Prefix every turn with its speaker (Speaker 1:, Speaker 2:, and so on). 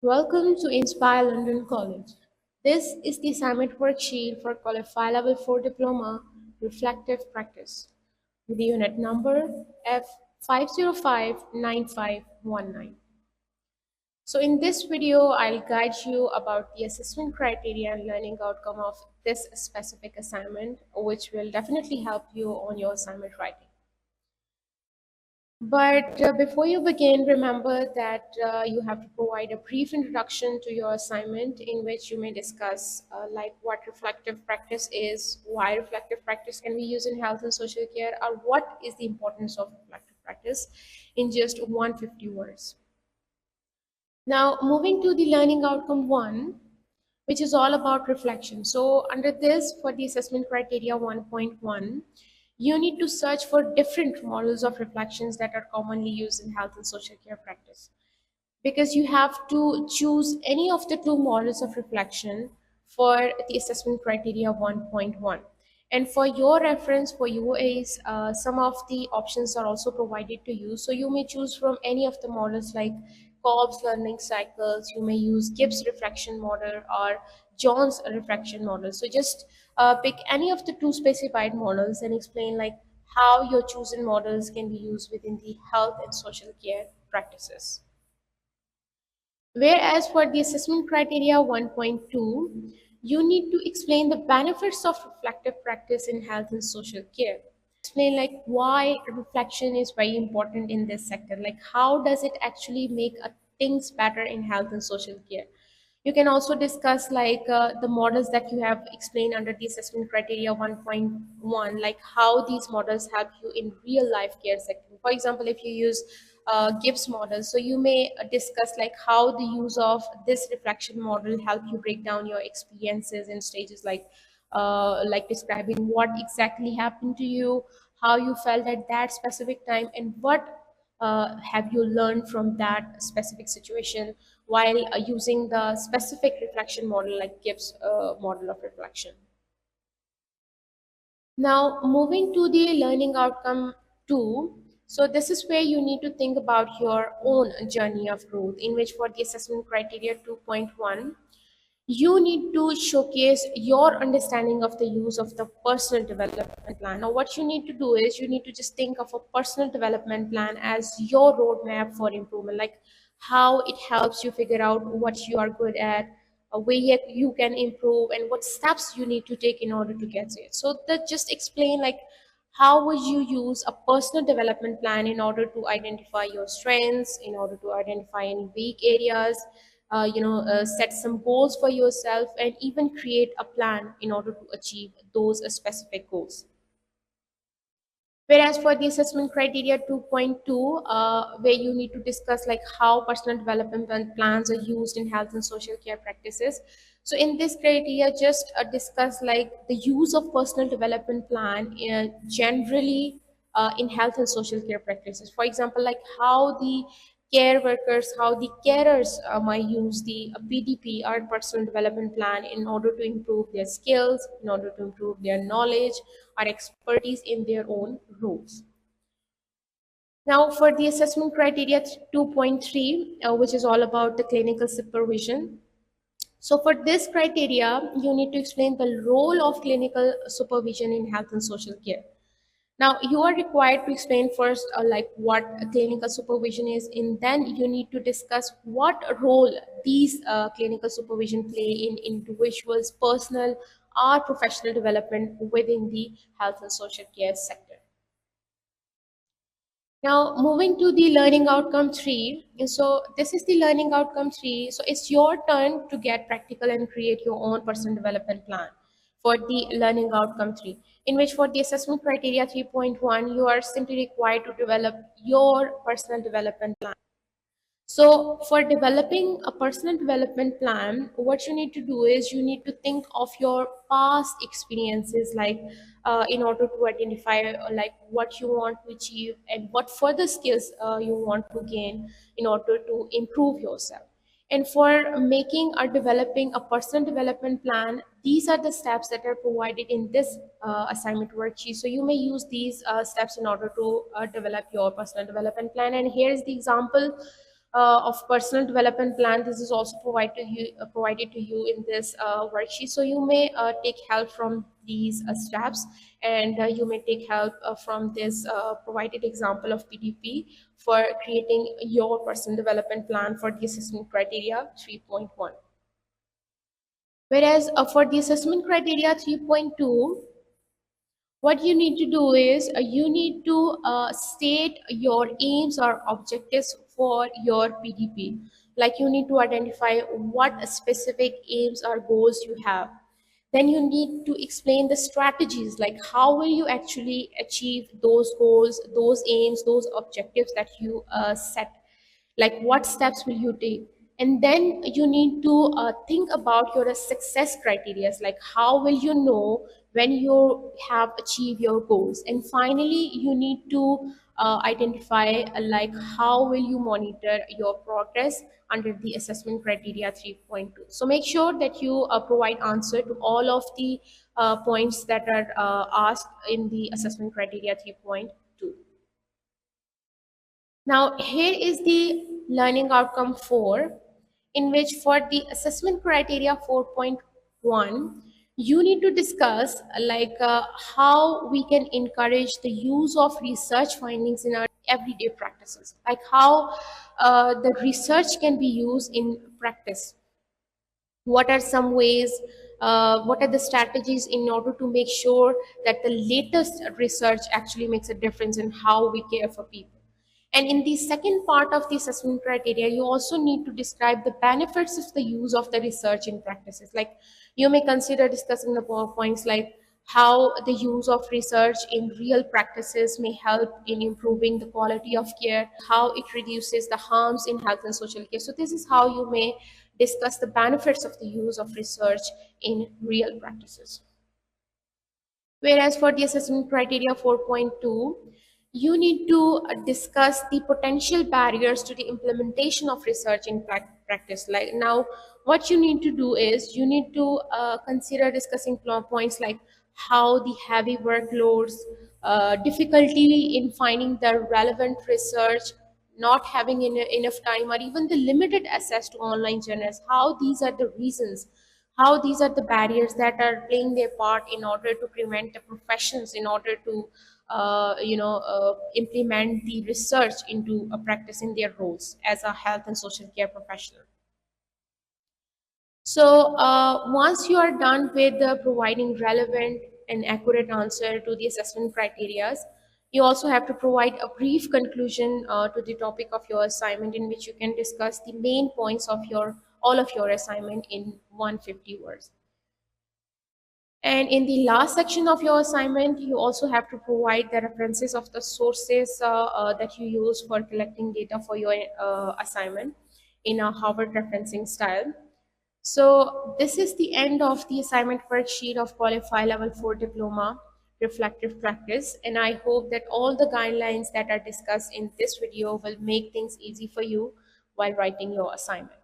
Speaker 1: Welcome to Inspire London College. This is the assignment worksheet for Qualify Level 4 Diploma Reflective Practice with the unit number F5059519. So in this video, I'll guide you about the assessment criteria and learning outcome of this specific assignment, which will definitely help you on your assignment writing. But before you begin, remember that you have to provide a brief introduction to your assignment in which you may discuss like what reflective practice is, why reflective practice can be used in health and social care, or what is the importance of reflective practice in just 150 words. Now, moving to the learning outcome 1, which is all about reflection. So under this, for the assessment criteria 1.1, you need to search for different models of reflections that are commonly used in health and social care practice. Because you have to choose any of the two models of reflection for the assessment criteria 1.1. And for your reference, for UAs, some of the options are also provided to you. So you may choose from any of the models like Cobb's learning cycles, you may use Gibbs reflection model or John's reflection model. So just pick any of the two specified models and explain like how your chosen models can be used within the health and social care practices. Whereas for the assessment criteria 1.2, you need to explain the benefits of reflective practice in health and social care. Explain like why reflection is very important in this sector, like how does it actually make things better in health and social care. You can also discuss like the models that you have explained under the assessment criteria 1.1, like how these models help you in real life care sector. For example, if you use Gibbs model, so you may discuss like how the use of this reflection model help you break down your experiences in stages like describing what exactly happened to you, how you felt at that specific time, and what have you learned from that specific situation while using the specific reflection model like Gibbs model of reflection. Now, moving to the learning outcome 2. So this is where you need to think about your own journey of growth, in which for the assessment criteria 2.1, you need to showcase your understanding of the use of the personal development plan. Now, what you need to do is you need to just think of a personal development plan as your roadmap for improvement, like how it helps you figure out what you are good at, a way you can improve, and what steps you need to take in order to get it. So that just explain like how would you use a personal development plan in order to identify your strengths, in order to identify any weak areas, set some goals for yourself, and even create a plan in order to achieve those specific goals. Whereas for the assessment criteria 2.2, where you need to discuss like how personal development plans are used in health and social care practices. So in this criteria, just discuss like the use of personal development plan generally in health and social care practices. For example, like how the care workers, how the carers might use the PDP or personal development plan in order to improve their skills, in order to improve their knowledge or expertise in their own roles. Now, for the assessment criteria 2.3, which is all about the clinical supervision. So, for this criteria, you need to explain the role of clinical supervision in health and social care. Now, you are required to explain first like what clinical supervision is, and then you need to discuss what role these clinical supervision play in individuals' personal or professional development within the health and social care sector. Now, moving to the learning outcome 3. So, this is the learning outcome 3. So, it's your turn to get practical and create your own personal development plan for the learning outcome 3, in which for the assessment criteria 3.1, you are simply required to develop your personal development plan. So, for developing a personal development plan, what you need to do is you need to think of your past experiences, like in order to identify like what you want to achieve and what further skills you want to gain in order to improve yourself. And for making or developing a personal development plan, these are the steps that are provided in this assignment worksheet. So you may use these steps in order to develop your personal development plan. And here is the example of personal development plan. This is also provided to you in this worksheet. So you may take help from these steps, and you may take help from this provided example of PDP for creating your personal development plan for the assessment criteria 3.1. Whereas for the assessment criteria 3.2, what you need to do is you need to state your aims or objectives for your PDP. Like you need to identify what specific aims or goals you have. Then you need to explain the strategies, like how will you actually achieve those goals, those aims, those objectives that you set, like what steps will you take. And then you need to think about your success criteria, like how will you know when you have achieved your goals. And finally you need to identify like how will you monitor your progress under the assessment criteria 3.2. So make sure that you provide answer to all of the points that are asked in the assessment criteria 3.2. Now, here is the learning outcome 4, in which for the assessment criteria 4.1, you need to discuss how we can encourage the use of research findings in our everyday practices, like how the research can be used in practice. What are some ways, what are the strategies in order to make sure that the latest research actually makes a difference in how we care for people. And in the second part of the assessment criteria, you also need to describe the benefits of the use of the research in practices. Like you may consider discussing the points like how the use of research in real practices may help in improving the quality of care, how it reduces the harms in health and social care. So this is how you may discuss the benefits of the use of research in real practices. Whereas for the assessment criteria 4.2, you need to discuss the potential barriers to the implementation of research in practice. Like now, what you need to do is you need to consider discussing points like how the heavy workloads, difficulty in finding the relevant research, not having enough time, or even the limited access to online journals, how these are the reasons, how these are the barriers that are playing their part in order to prevent the professions in order to implement the research into a practice in their roles as a health and social care professional. So once you are done with providing relevant and accurate answer to the assessment criteria, you also have to provide a brief conclusion to the topic of your assignment, in which you can discuss the main points of your all of your assignment in 150 words. And in the last section of your assignment, you also have to provide the references of the sources that you use for collecting data for your assignment in a Harvard referencing style. So this is the end of the assignment worksheet of Qualify Level 4 Diploma Reflective Practice. And I hope that all the guidelines that are discussed in this video will make things easy for you while writing your assignment.